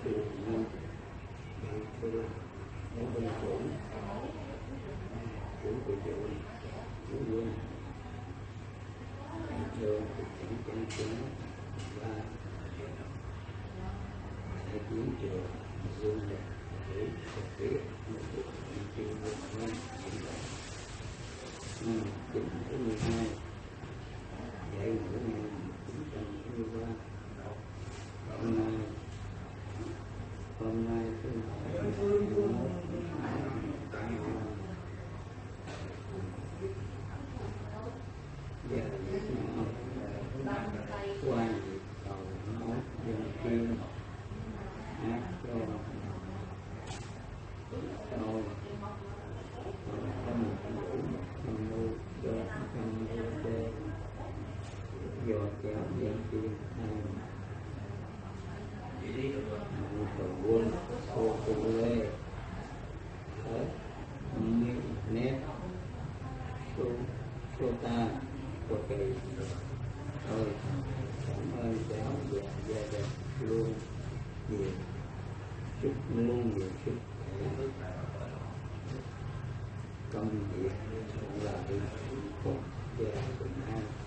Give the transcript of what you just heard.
đường nhân từ ở bên chủ của chủ chủ quân đường thực hiện chân chính và đại chiến trường dương đẹp để thực hiện một cuộc chiến Việt Nam năm 1972 dạy ngữ năm 1973 hôm nay thứ quan cầu nói dân tiên hát cho tôi không mưu cho không mưu đê do kéo dân tiên cầu quân ô tô lê hết nét số ta của kỳ thôi cảm ơn cháu và gia đình luôn nhiều chúc luôn nhiều sức khỏe công việc thuận lợi hạnh phúc và bình an.